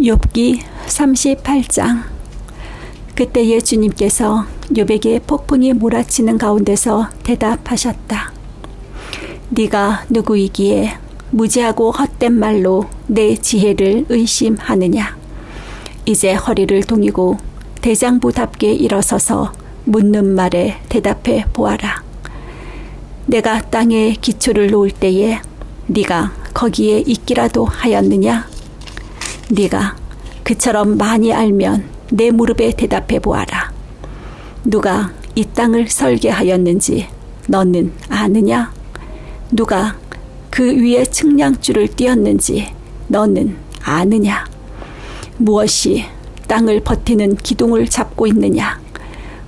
욥기 38장. 그때에 주님께서 욥에게 폭풍이 몰아치는 가운데서 대답하셨다. 네가 누구이기에 무지하고 헛된 말로 내 지혜를 의심하느냐. 이제 허리를 동이고 대장부답게 일어서서 묻는 말에 대답해 보아라. 내가 땅에 기초를 놓을 때에 네가 거기에 있기라도 하였느냐. 네가 그처럼 많이 알면 내 무릎에 대답해 보아라. 누가 이 땅을 설계하였는지 너는 아느냐? 누가 그 위에 측량줄을 띄었는지 너는 아느냐? 무엇이 땅을 버티는 기둥을 잡고 있느냐?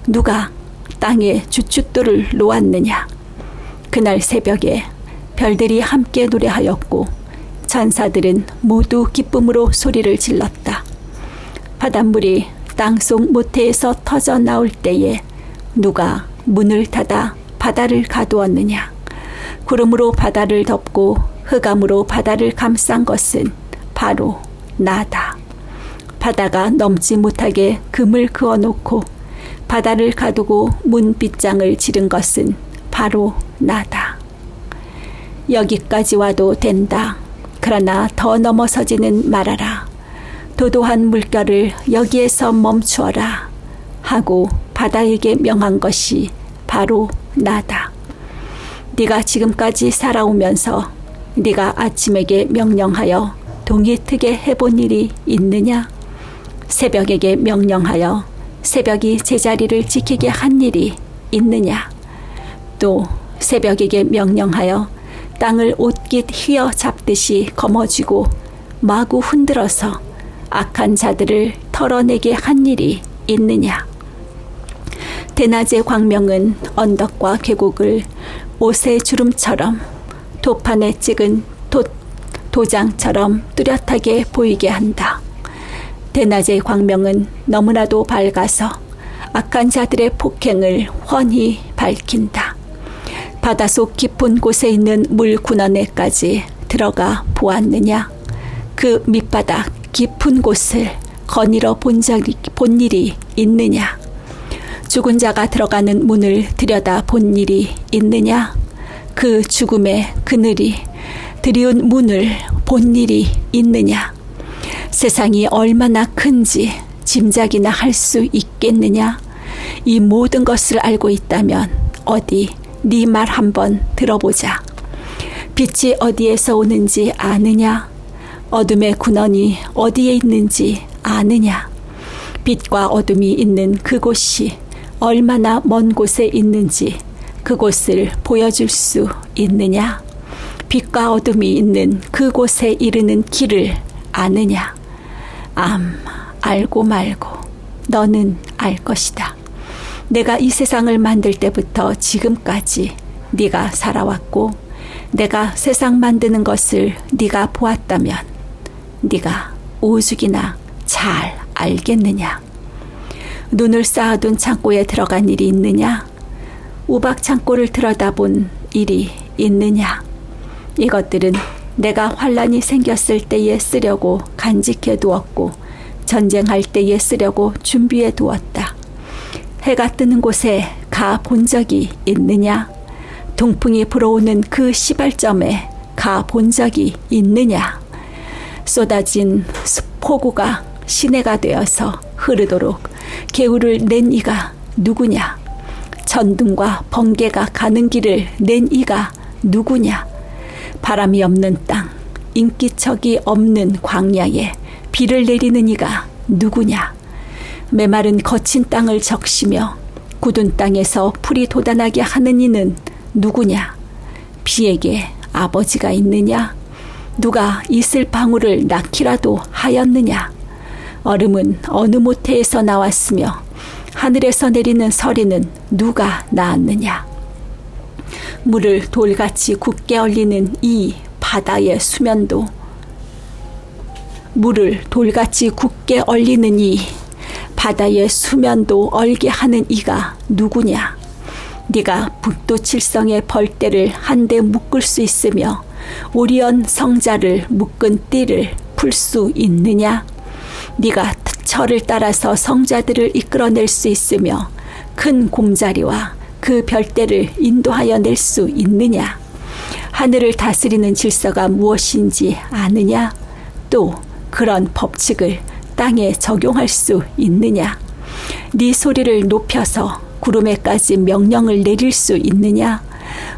누가 땅에 주춧돌을 놓았느냐? 그날 새벽에 별들이 함께 노래하였고 천사들은 모두 기쁨으로 소리를 질렀다. 바닷물이 땅속 모태에서 터져 나올 때에 누가 문을 닫아 바다를 가두었느냐. 구름으로 바다를 덮고 흑암으로 바다를 감싼 것은 바로 나다. 바다가 넘지 못하게 금을 그어놓고 바다를 가두고 문 빗장을 지른 것은 바로 나다. 여기까지 와도 된다. 그러나 더 넘어서지는 말아라. 도도한 물결을 여기에서 멈추어라 하고 바다에게 명한 것이 바로 나다. 네가 지금까지 살아오면서 네가 아침에게 명령하여 동이 트게 해본 일이 있느냐? 새벽에게 명령하여 새벽이 제자리를 지키게 한 일이 있느냐? 또 새벽에게 명령하여 땅을 옷깃 휘어 잡듯이 거머쥐고 마구 흔들어서 악한 자들을 털어내게 한 일이 있느냐? 대낮의 광명은 언덕과 계곡을 옷의 주름처럼 도판에 찍은 도장처럼 뚜렷하게 보이게 한다. 대낮의 광명은 너무나도 밝아서 악한 자들의 폭행을 훤히 밝힌다. 바닷속 깊은 곳에 있는 물 군원에까지 들어가 보았느냐? 그 밑바닥 깊은 곳을 거닐어 본 일이 있느냐? 죽은 자가 들어가는 문을 들여다 본 일이 있느냐? 그 죽음의 그늘이 드리운 문을 본 일이 있느냐? 세상이 얼마나 큰지 짐작이나 할 수 있겠느냐? 이 모든 것을 알고 있다면 어디 네 말 한번 들어보자. 빛이 어디에서 오는지 아느냐? 어둠의 군원이 어디에 있는지 아느냐? 빛과 어둠이 있는 그곳이 얼마나 먼 곳에 있는지 그곳을 보여줄 수 있느냐? 빛과 어둠이 있는 그곳에 이르는 길을 아느냐? 알고 말고 너는 알 것이다. 내가 이 세상을 만들 때부터 지금까지 네가 살아왔고 내가 세상 만드는 것을 네가 보았다면 네가 오죽이나 잘 알겠느냐? 눈을 쌓아둔 창고에 들어간 일이 있느냐? 우박 창고를 들여다본 일이 있느냐? 이것들은 내가 환란이 생겼을 때에 쓰려고 간직해 두었고 전쟁할 때에 쓰려고 준비해 두었다. 해가 뜨는 곳에 가 본 적이 있느냐? 동풍이 불어오는 그 시발점에 가 본 적이 있느냐? 쏟아진 폭우가 시내가 되어서 흐르도록 개울을 낸 이가 누구냐? 천둥과 번개가 가는 길을 낸 이가 누구냐? 바람이 없는 땅, 인기척이 없는 광야에 비를 내리는 이가 누구냐? 메마른 거친 땅을 적시며 굳은 땅에서 풀이 돋아나게 하는 이는 누구냐? 비에게 아버지가 있느냐? 누가 이슬 방울을 낳기라도 하였느냐? 얼음은 어느 모태에서 나왔으며 하늘에서 내리는 서리는 누가 낳았느냐? 물을 돌같이 굳게 얼리는 이 바다의 수면도 물을 돌같이 굳게 얼리는 이 바다의 수면도 얼게 하는 이가 누구냐? 네가 북두칠성의 벌떼를 한데 묶을 수 있으며 오리온 성자를 묶은 띠를 풀 수 있느냐? 네가 철을 따라서 성자들을 이끌어낼 수 있으며 큰 곰자리와 그 별대를 인도하여 낼 수 있느냐? 하늘을 다스리는 질서가 무엇인지 아느냐? 또 그런 법칙을 땅에 적용할 수 있느냐? 네 소리를 높여서 구름에까지 명령을 내릴 수 있느냐?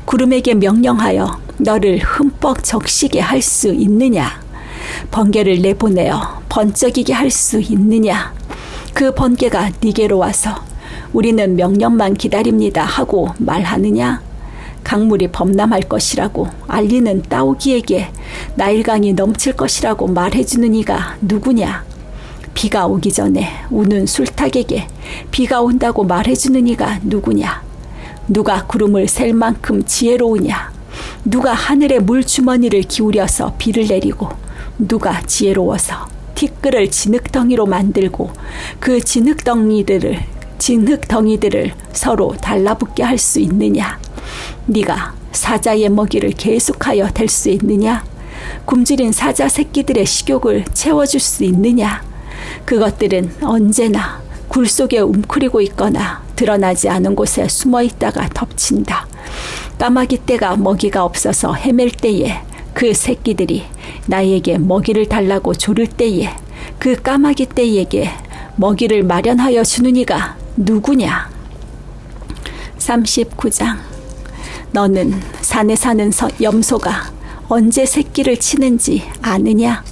구름에게 명령하여 너를 흠뻑 적시게 할 수 있느냐? 번개를 내보내어 번쩍이게 할 수 있느냐? 그 번개가 네게로 와서 우리는 명령만 기다립니다 하고 말하느냐? 강물이 범람할 것이라고 알리는 따오기에게 나일강이 넘칠 것이라고 말해주는 이가 누구냐? 비가 오기 전에 우는 술탁에게 비가 온다고 말해주는 이가 누구냐? 누가 구름을 셀 만큼 지혜로우냐? 누가 하늘의 물주머니를 기울여서 비를 내리고 누가 지혜로워서 티끌을 진흙덩이로 만들고 그 진흙덩이들을 서로 달라붙게 할 수 있느냐? 네가 사자의 먹이를 계속하여 댈 수 있느냐? 굶주린 사자 새끼들의 식욕을 채워줄 수 있느냐? 그것들은 언제나 굴 속에 웅크리고 있거나 드러나지 않은 곳에 숨어 있다가 덮친다. 까마귀 떼가 먹이가 없어서 헤맬 때에 그 새끼들이 나에게 먹이를 달라고 조를 때에 그 까마귀 떼에게 먹이를 마련하여 주는 이가 누구냐? 39장. 너는 산에 사는 염소가 언제 새끼를 치는지 아느냐?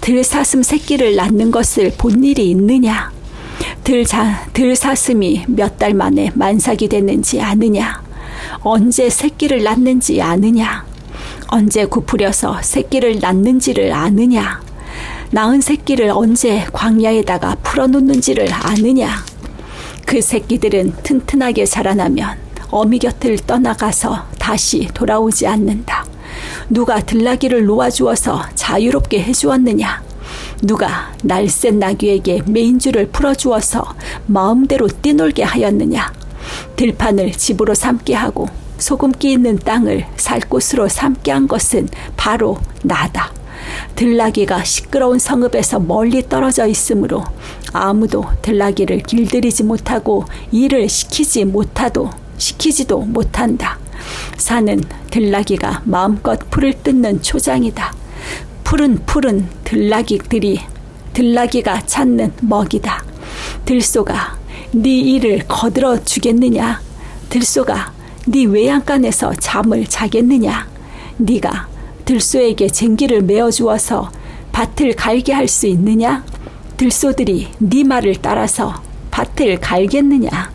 들사슴 새끼를 낳는 것을 본 일이 있느냐? 들사슴이 몇 달 만에 만삭이 됐는지 아느냐? 언제 새끼를 낳는지 아느냐? 언제 굽으려서 새끼를 낳는지를 아느냐? 낳은 새끼를 언제 광야에다가 풀어놓는지를 아느냐? 그 새끼들은 튼튼하게 자라나면 어미 곁을 떠나가서 다시 돌아오지 않는다. 누가 들나귀를 놓아주어서 자유롭게 해주었느냐? 누가 날쌘 나귀에게 메인줄을 풀어주어서 마음대로 뛰놀게 하였느냐? 들판을 집으로 삼게 하고 소금기 있는 땅을 살 곳으로 삼게 한 것은 바로 나다. 들나귀가 시끄러운 성읍에서 멀리 떨어져 있으므로 아무도 들나귀를 길들이지 못하고 일을 시키지도 못한다. 산은 들나귀가 마음껏 풀을 뜯는 초장이다. 푸른 들나귀가 찾는 먹이다. 들소가 네 일을 거들어 주겠느냐? 들소가 네 외양간에서 잠을 자겠느냐? 네가 들소에게 쟁기를 메어주어서 밭을 갈게 할 수 있느냐? 들소들이 네 말을 따라서 밭을 갈겠느냐?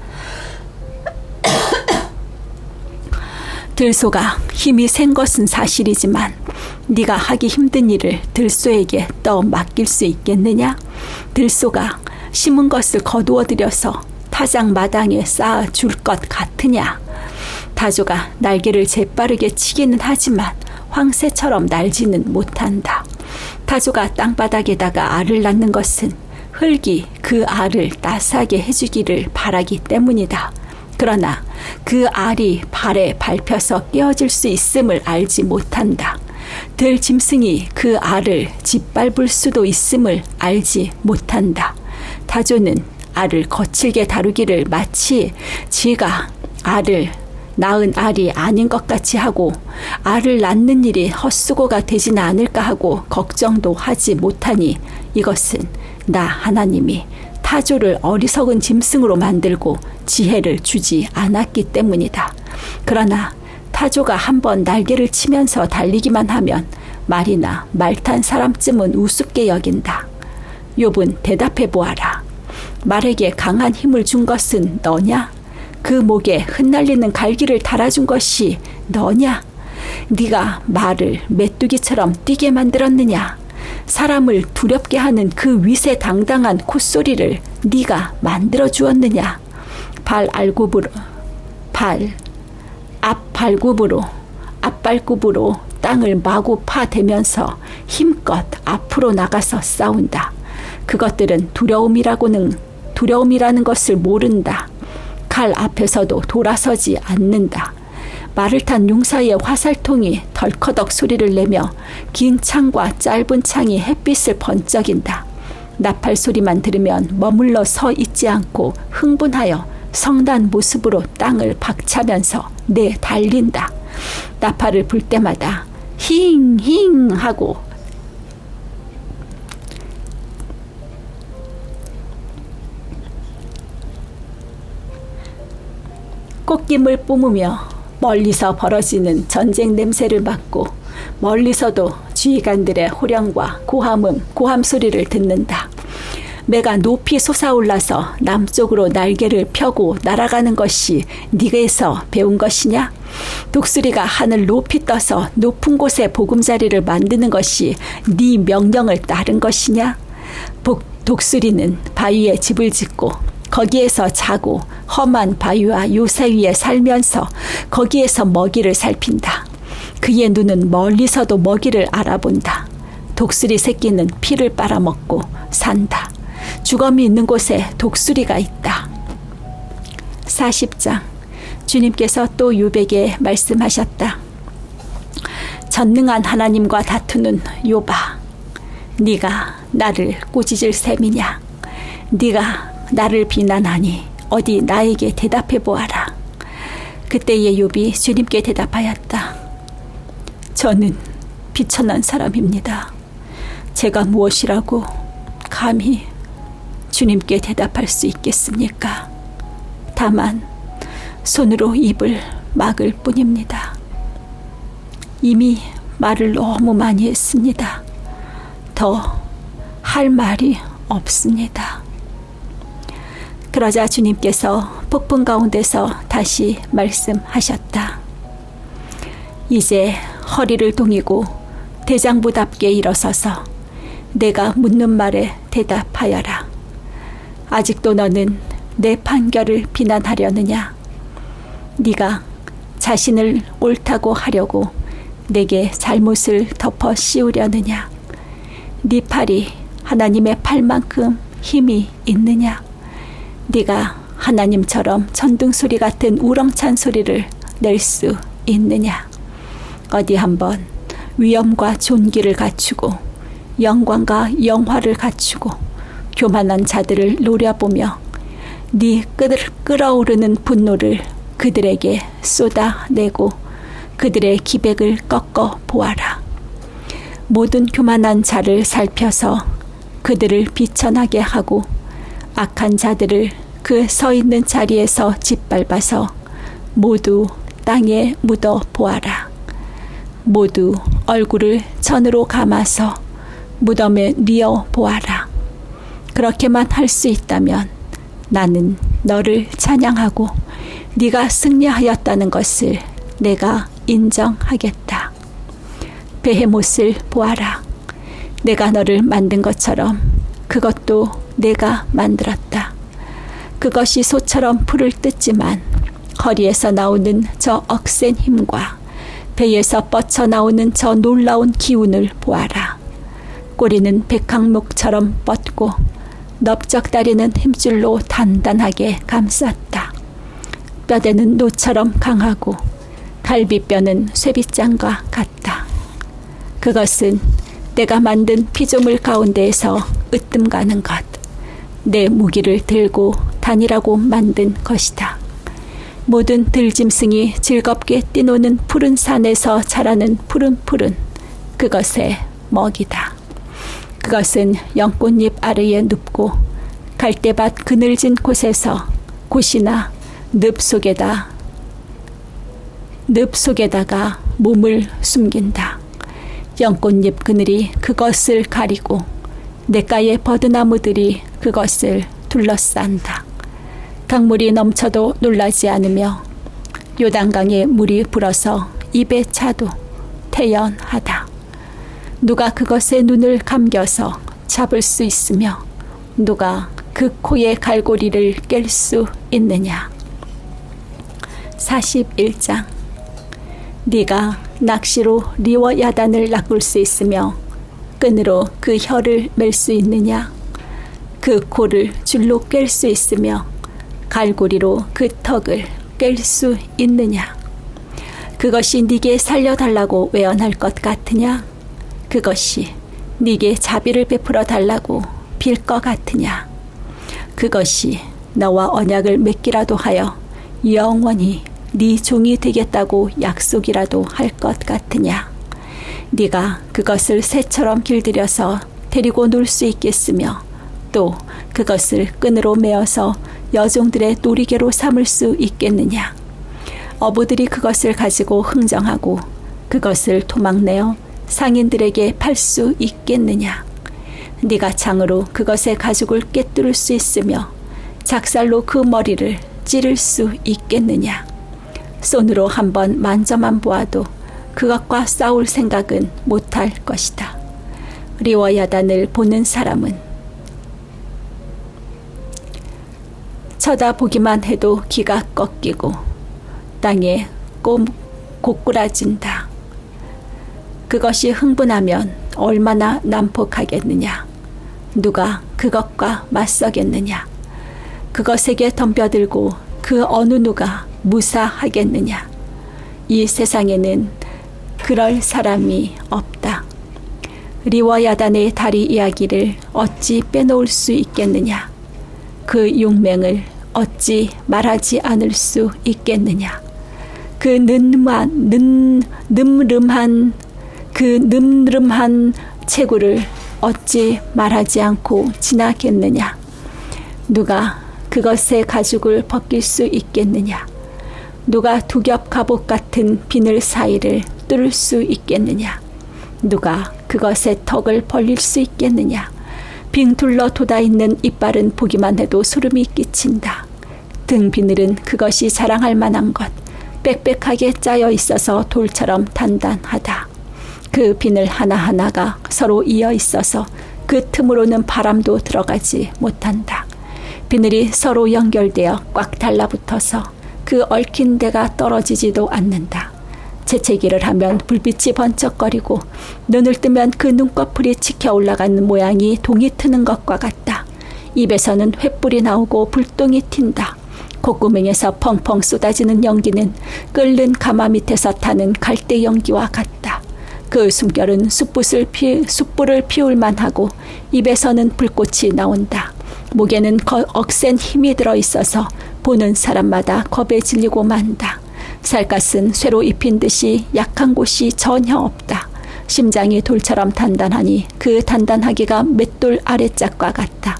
들소가 힘이 센 것은 사실이지만 네가 하기 힘든 일을 들소에게 맡길 수 있겠느냐? 들소가 심은 것을 거두어 들여서 타작 마당에 쌓아 줄 것 같으냐? 타조가 날개를 재빠르게 치기는 하지만 황새처럼 날지는 못한다. 타조가 땅바닥에다가 알을 낳는 것은 흙이 그 알을 따스하게 해주기를 바라기 때문이다. 그러나 그 알이 발에 밟혀서 깨어질 수 있음을 알지 못한다. 들짐승이 그 알을 짓밟을 수도 있음을 알지 못한다. 타조는 알을 거칠게 다루기를 마치 지가 알을 낳은 알이 아닌 것 같이 하고 알을 낳는 일이 헛수고가 되지는 않을까 하고 걱정도 하지 못하니 이것은 나 하나님이 타조를 어리석은 짐승으로 만들고 지혜를 주지 않았기 때문이다. 그러나 타조가 한번 날개를 치면서 달리기만 하면 말이나 말 탄 사람쯤은 우습게 여긴다. 욥은 대답해 보아라. 말에게 강한 힘을 준 것은 너냐? 그 목에 흩날리는 갈기를 달아준 것이 너냐? 네가 말을 메뚜기처럼 뛰게 만들었느냐? 사람을 두렵게 하는 그 위세당당한 콧소리를 네가 만들어 주었느냐? 앞발굽으로 땅을 마구 파대면서 힘껏 앞으로 나가서 싸운다. 그것들은 두려움이라는 것을 모른다. 칼 앞에서도 돌아서지 않는다. 말을 탄 용사의 화살통이 덜커덕 소리를 내며 긴 창과 짧은 창이 햇빛을 번쩍인다. 나팔 소리만 들으면 머물러 서 있지 않고 흥분하여 성난 모습으로 땅을 박차면서 내달린다. 나팔을 불 때마다 힝힝 하고 꽃김을 뿜으며 멀리서 벌어지는 전쟁 냄새를 맡고 멀리서도 지휘관들의 호령과 고함 소리를 듣는다. 매가 높이 솟아올라서 남쪽으로 날개를 펴고 날아가는 것이 네게서 배운 것이냐? 독수리가 하늘 높이 떠서 높은 곳에 보금자리를 만드는 것이 네 명령을 따른 것이냐? 독수리는 바위에 집을 짓고 거기에서 자고 험한 바위와 요새 위에 살면서 거기에서 먹이를 살핀다. 그의 눈은 멀리서도 먹이를 알아본다. 독수리 새끼는 피를 빨아먹고 산다. 주검이 있는 곳에 독수리가 있다. 40장. 주님께서 또 욥에게 말씀하셨다. 전능한 하나님과 다투는 욥아, 네가 나를 꾸짖을 셈이냐? 네가 나를 비난하니 어디 나에게 대답해 보아라. 그때의 욥이 주님께 대답하였다. 저는 비천한 사람입니다. 제가 무엇이라고 감히 주님께 대답할 수 있겠습니까? 다만 손으로 입을 막을 뿐입니다. 이미 말을 너무 많이 했습니다. 더 할 말이 없습니다. 그러자 주님께서 폭풍 가운데서 다시 말씀하셨다. 이제 허리를 동이고 대장부답게 일어서서 내가 묻는 말에 대답하여라. 아직도 너는 내 판결을 비난하려느냐? 네가 자신을 옳다고 하려고 내게 잘못을 덮어 씌우려느냐? 네 팔이 하나님의 팔만큼 힘이 있느냐? 네가 하나님처럼 천둥소리 같은 우렁찬 소리를 낼 수 있느냐? 어디 한번 위엄과 존귀를 갖추고 영광과 영화를 갖추고 교만한 자들을 노려보며 네 끓어오르는 분노를 그들에게 쏟아내고 그들의 기백을 꺾어 보아라. 모든 교만한 자를 살펴서 그들을 비천하게 하고 악한 자들을 그 서 있는 자리에서 짓밟아서 모두 땅에 묻어 보아라. 모두 얼굴을 천으로 감아서 무덤에 뉘어 보아라. 그렇게만 할 수 있다면 나는 너를 찬양하고 네가 승리하였다는 것을 내가 인정하겠다. 베헤못을 보아라. 내가 너를 만든 것처럼 그것도 내가 만들었다. 그것이 소처럼 풀을 뜯지만 허리에서 나오는 저 억센 힘과 배에서 뻗쳐나오는 저 놀라운 기운을 보아라. 꼬리는 백항목처럼 뻗고 넓적다리는 힘줄로 단단하게 감쌌다. 뼈대는 노처럼 강하고 갈비뼈는 쇠빗장과 같다. 그것은 내가 만든 피조물 가운데에서 으뜸가는 것, 내 무기를 들고 다니라고 만든 것이다. 모든 들짐승이 즐겁게 뛰노는 푸른 산에서 자라는 푸른푸른 그것의 먹이다. 그것은 연꽃잎 아래에 눕고 갈대밭 그늘진 곳에서 곳이나 늪 속에다가 몸을 숨긴다. 연꽃잎 그늘이 그것을 가리고 냇가의 버드나무들이 그것을 둘러싼다. 강물이 넘쳐도 놀라지 않으며 요단강에 물이 불어서 입에 차도 태연하다. 누가 그것의 눈을 감겨서 잡을 수 있으며 누가 그 코의 갈고리를 깰 수 있느냐? 41장. 네가 낚시로 리워 야단을 낚을 수 있으며 끈으로 그 혀를 맬 수 있느냐? 그 코를 줄로 깰 수 있으며 갈고리로 그 턱을 깰 수 있느냐? 그것이 네게 살려달라고 외언할 것 같으냐? 그것이 네게 자비를 베풀어 달라고 빌 것 같으냐? 그것이 너와 언약을 맺기라도 하여 영원히 네 종이 되겠다고 약속이라도 할 것 같으냐? 네가 그것을 새처럼 길들여서 데리고 놀 수 있겠으며 또 그것을 끈으로 메어서 여종들의 놀이개로 삼을 수 있겠느냐? 어부들이 그것을 가지고 흥정하고 그것을 토막내어 상인들에게 팔 수 있겠느냐? 네가 창으로 그것의 가죽을 꿰뚫을 수 있으며 작살로 그 머리를 찌를 수 있겠느냐? 손으로 한번 만져만 보아도 그것과 싸울 생각은 못할 것이다. 리워야단을 보는 사람은 쳐다보기만 해도 기가 꺾이고 땅에 고꾸라진다. 그것이 흥분하면 얼마나 난폭하겠느냐? 누가 그것과 맞서겠느냐? 그것에게 덤벼들고 그 어느 누가 무사하겠느냐? 이 세상에는 그럴 사람이 없다. 리워야단의 다리 이야기를 어찌 빼놓을 수 있겠느냐? 그 용맹을 어찌 말하지 않을 수 있겠느냐? 그 늠름한 체구를 어찌 말하지 않고 지나겠느냐? 누가 그것의 가죽을 벗길 수 있겠느냐? 누가 두 겹 갑옷 같은 비늘 사이를 뚫을 수 있겠느냐? 누가 그것의 턱을 벌릴 수 있겠느냐? 빙 둘러 돋아있는 이빨은 보기만 해도 소름이 끼친다. 등 비늘은 그것이 자랑할 만한 것, 빽빽하게 짜여 있어서 돌처럼 단단하다. 그 비늘 하나하나가 서로 이어 있어서 그 틈으로는 바람도 들어가지 못한다. 비늘이 서로 연결되어 꽉 달라붙어서 그 얽힌 데가 떨어지지도 않는다. 재채기를 하면 불빛이 번쩍거리고 눈을 뜨면 그 눈꺼풀이 치켜 올라가는 모양이 동이 트는 것과 같다. 입에서는 횃불이 나오고 불똥이 튄다. 콧구멍에서 펑펑 쏟아지는 연기는 끓는 가마 밑에서 타는 갈대 연기와 같다. 그 숨결은 숯불을 피울 만하고 입에서는 불꽃이 나온다. 목에는 억센 힘이 들어있어서 보는 사람마다 겁에 질리고 만다. 살갗은 쇠로 입힌 듯이 약한 곳이 전혀 없다. 심장이 돌처럼 단단하니 그 단단하기가 맷돌 아래짝과 같다.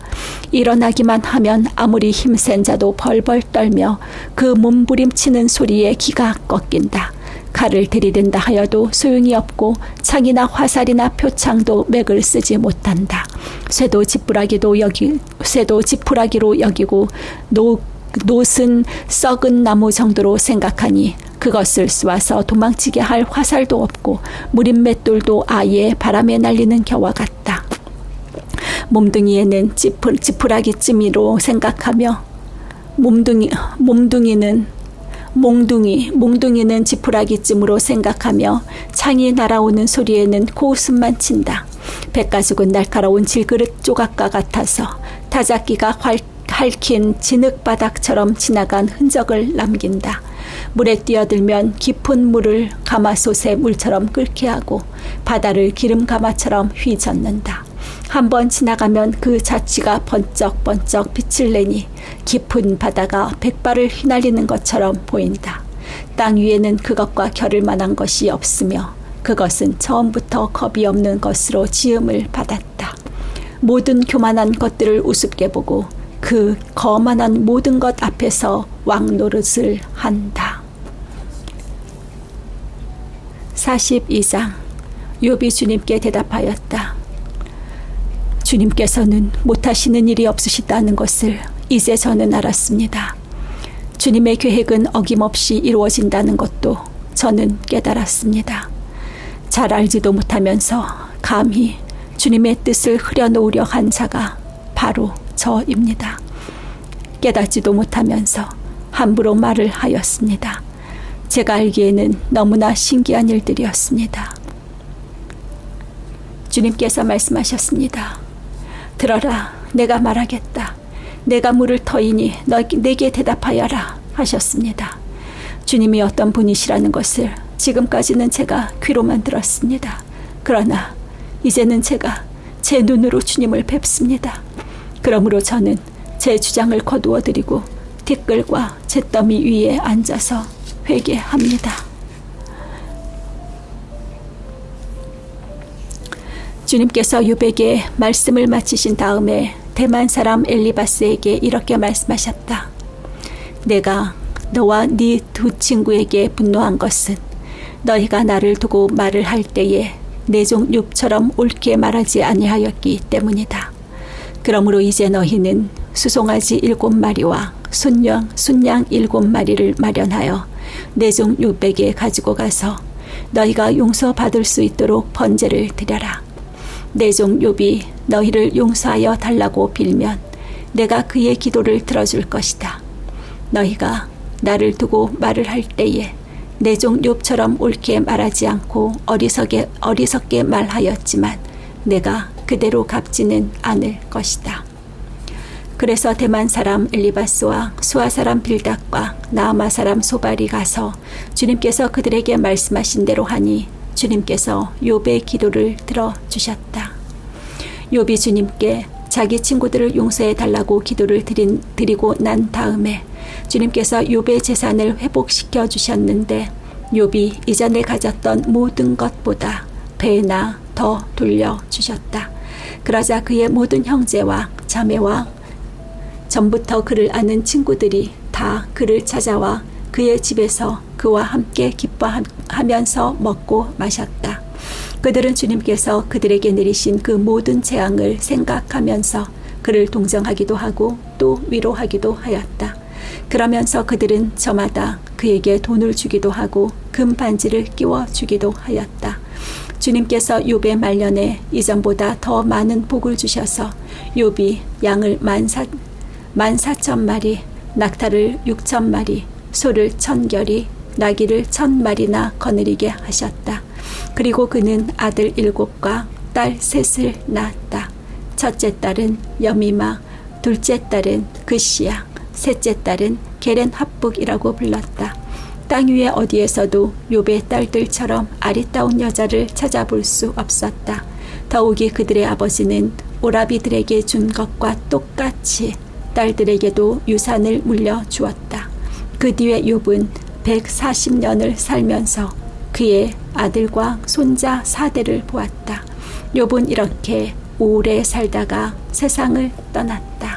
일어나기만 하면 아무리 힘센 자도 벌벌 떨며 그 몸부림치는 소리에 기가 꺾인다. 칼을 들이댄다 하여도 소용이 없고 창이나 화살이나 표창도 맥을 쓰지 못한다. 쇠도 지푸라기로 여기고 노은 썩은 나무 정도로 생각하니 그것을 쏘아서 도망치게 할 화살도 없고 무림 맷돌도 아예 바람에 날리는 겨와 같다. 몸뚱이에는 지푸라기쯤이로 생각하며 몽둥이는 지푸라기쯤으로 생각하며 창이 날아오는 소리에는 코웃음만 친다. 백가죽은 날카로운 질그릇 조각과 같아서 타작기가 핥힌 진흙바닥처럼 지나간 흔적을 남긴다. 물에 뛰어들면 깊은 물을 가마솥의 물처럼 끓게 하고 바다를 기름가마처럼 휘젓는다. 한번 지나가면 그 자취가 번쩍번쩍 빛을 내니 깊은 바다가 백발을 휘날리는 것처럼 보인다. 땅 위에는 그것과 겨룰 만한 것이 없으며 그것은 처음부터 겁이 없는 것으로 지음을 받았다. 모든 교만한 것들을 우습게 보고 그 거만한 모든 것 앞에서 왕노릇을 한다. 42장. 욥이 주님께 대답하였다. 주님께서는 못하시는 일이 없으시다는 것을 이제 저는 알았습니다. 주님의 계획은 어김없이 이루어진다는 것도 저는 깨달았습니다. 잘 알지도 못하면서 감히 주님의 뜻을 흐려놓으려 한 자가 바로 저입니다. 깨닫지도 못하면서 함부로 말을 하였습니다. 제가 알기에는 너무나 신기한 일들이었습니다. 주님께서 말씀하셨습니다. 들어라, 내가 말하겠다. 내가 물을 터이니 내게 대답하여라 하셨습니다. 주님이 어떤 분이시라는 것을 지금까지는 제가 귀로만 들었습니다. 그러나 이제는 제가 제 눈으로 주님을 뵙습니다. 그러므로 저는 제 주장을 거두어 드리고 티끌과 잿더미 위에 앉아서 회개합니다. 주님께서 욥에게 말씀을 마치신 다음에 대만 사람 엘리바스에게 이렇게 말씀하셨다. 내가 너와 네 두 친구에게 분노한 것은 너희가 나를 두고 말을 할 때에 내 종 욥처럼 옳게 말하지 아니하였기 때문이다. 그러므로 이제 너희는 수송아지 7마리와 순양 7마리를 마련하여 내 종 욥에게 가지고 가서 너희가 용서받을 수 있도록 번제를 드려라. 내 종 욥이 너희를 용서하여 달라고 빌면 내가 그의 기도를 들어줄 것이다. 너희가 나를 두고 말을 할 때에 내 종 욥처럼 옳게 말하지 않고 어리석게 말하였지만 내가 그대로 갚지는 않을 것이다. 그래서 대만 사람 엘리바스와 수아 사람 빌닷과 나아마 사람 소발이 가서 주님께서 그들에게 말씀하신 대로 하니 주님께서 욥의 기도를 들어주셨다. 욥이 주님께 자기 친구들을 용서해 달라고 기도를 드리고 난 다음에 주님께서 욥의 재산을 회복시켜 주셨는데 욥이 이전에 가졌던 모든 것보다 배나 더 돌려주셨다. 그러자 그의 모든 형제와 자매와 전부터 그를 아는 친구들이 다 그를 찾아와 그의 집에서 그와 함께 기뻐하면서 먹고 마셨다. 그들은 주님께서 그들에게 내리신 그 모든 재앙을 생각하면서 그를 동정하기도 하고 또 위로하기도 하였다. 그러면서 그들은 저마다 그에게 돈을 주기도 하고 금 반지를 끼워 주기도 하였다. 주님께서 욥의 말년에 이전보다 더 많은 복을 주셔서 욥이 양을 14,000마리, 낙타를 6,000마리, 소를 1,000결이, 나귀를 1,000마리나 거느리게 하셨다. 그리고 그는 아들 7과 딸 3을 낳았다. 첫째 딸은 여미마, 둘째 딸은 그시야, 셋째 딸은 게렌 합북이라고 불렀다. 땅 위에 어디에서도 욥의 딸들처럼 아리따운 여자를 찾아볼 수 없었다. 더욱이 그들의 아버지는 오라비들에게 준 것과 똑같이 딸들에게도 유산을 물려주었다. 그 뒤에 욥은 140년을 살면서 그의 아들과 손자 4대를 보았다. 욥은 이렇게 오래 살다가 세상을 떠났다.